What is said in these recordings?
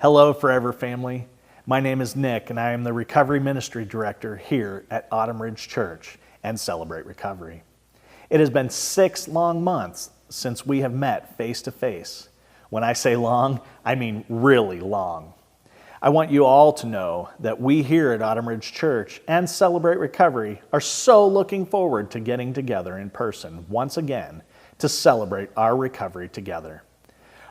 Hello, Forever family. My name is Nick, and I am the Recovery Ministry Director here at Autumn Ridge Church and Celebrate Recovery. It has been 6 long months since we have met face to face. When I say long, I mean really long. I want you all to know that we here at Autumn Ridge Church and Celebrate Recovery are so looking forward to getting together in person once again to celebrate our recovery together.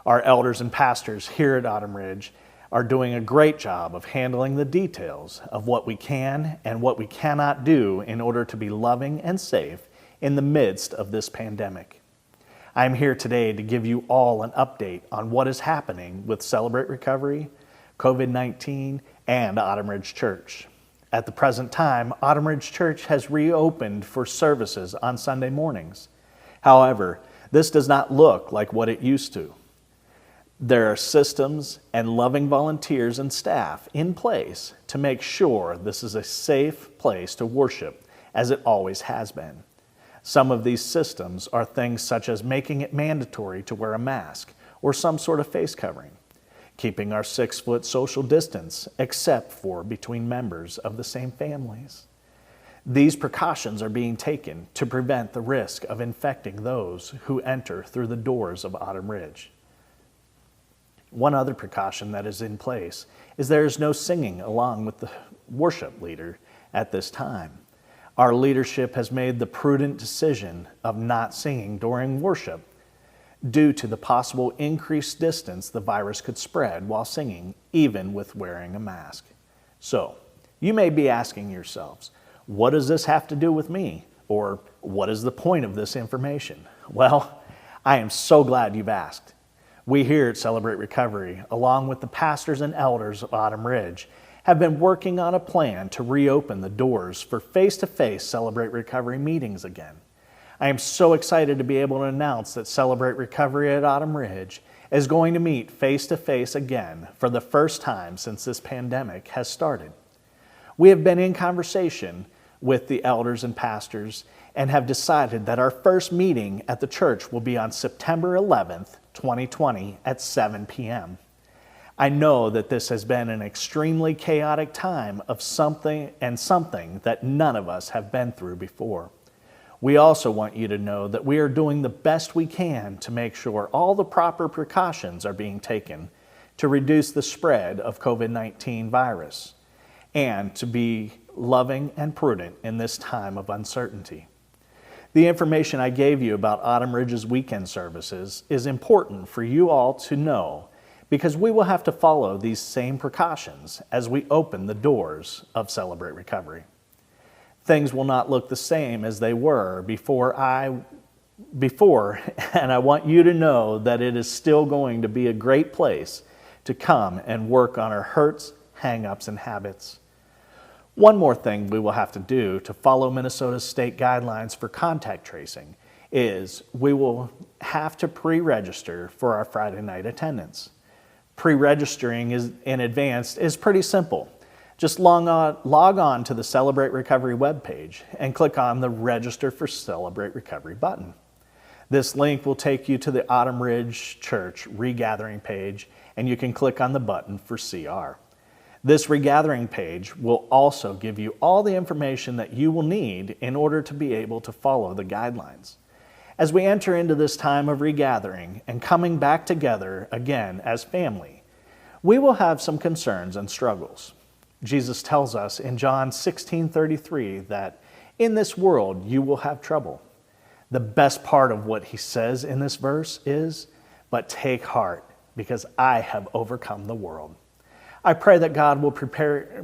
Our elders and pastors here at Autumn Ridge are doing a great job of handling the details of what we can and what we cannot do in order to be loving and safe in the midst of this pandemic. I'm here today to give you all an update on what is happening with Celebrate Recovery, COVID-19, and Autumn Ridge Church. At the present time, Autumn Ridge Church has reopened for services on Sunday mornings. However, this does not look like what it used to. There are systems and loving volunteers and staff in place to make sure this is a safe place to worship, as it always has been. Some of these systems are things such as making it mandatory to wear a mask or some sort of face covering, keeping our 6-foot social distance except for between members of the same families. These precautions are being taken to prevent the risk of infecting those who enter through the doors of Autumn Ridge. One other precaution that is in place is there is no singing along with the worship leader at this time. Our leadership has made the prudent decision of not singing during worship due to the possible increased distance the virus could spread while singing, even with wearing a mask. So, you may be asking yourselves, what does this have to do with me? Or what is the point of this information? Well, I am so glad you've asked. We here at Celebrate Recovery, along with the pastors and elders of Autumn Ridge, have been working on a plan to reopen the doors for face-to-face Celebrate Recovery meetings again. I am so excited to be able to announce that Celebrate Recovery at Autumn Ridge is going to meet face-to-face again for the first time since this pandemic has started. We have been in conversation with the elders and pastors and have decided that our first meeting at the church will be on September 11th, 2020 at 7 p.m. I know that this has been an extremely chaotic time of something that none of us have been through before. We also want you to know that we are doing the best we can to make sure all the proper precautions are being taken to reduce the spread of COVID-19 virus and to be loving and prudent in this time of uncertainty. The information I gave you about Autumn Ridge's weekend services is important for you all to know because we will have to follow these same precautions as we open the doors of Celebrate Recovery. Things will not look the same as they were before, and I want you to know that it is still going to be a great place to come and work on our hurts, hang-ups, and habits. One more thing we will have to do to follow Minnesota's state guidelines for contact tracing is we will have to pre-register for our Friday night attendance. Pre-registering in advance is pretty simple. Just log on to the Celebrate Recovery webpage and click on the Register for Celebrate Recovery button. This link will take you to the Autumn Ridge Church Regathering page, and you can click on the button for CR. This regathering page will also give you all the information that you will need in order to be able to follow the guidelines. As we enter into this time of regathering and coming back together again as family, we will have some concerns and struggles. Jesus tells us in John 16:33 that in this world you will have trouble. The best part of what he says in this verse is, "But take heart, because I have overcome the world." I pray that God will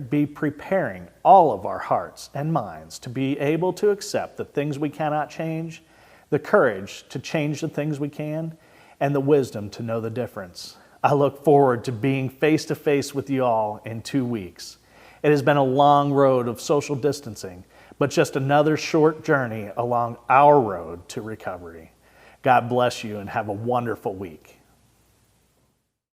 be preparing all of our hearts and minds to be able to accept the things we cannot change, the courage to change the things we can, and the wisdom to know the difference. I look forward to being face-to-face with you all in 2 weeks. It has been a long road of social distancing, but just another short journey along our road to recovery. God bless you and have a wonderful week.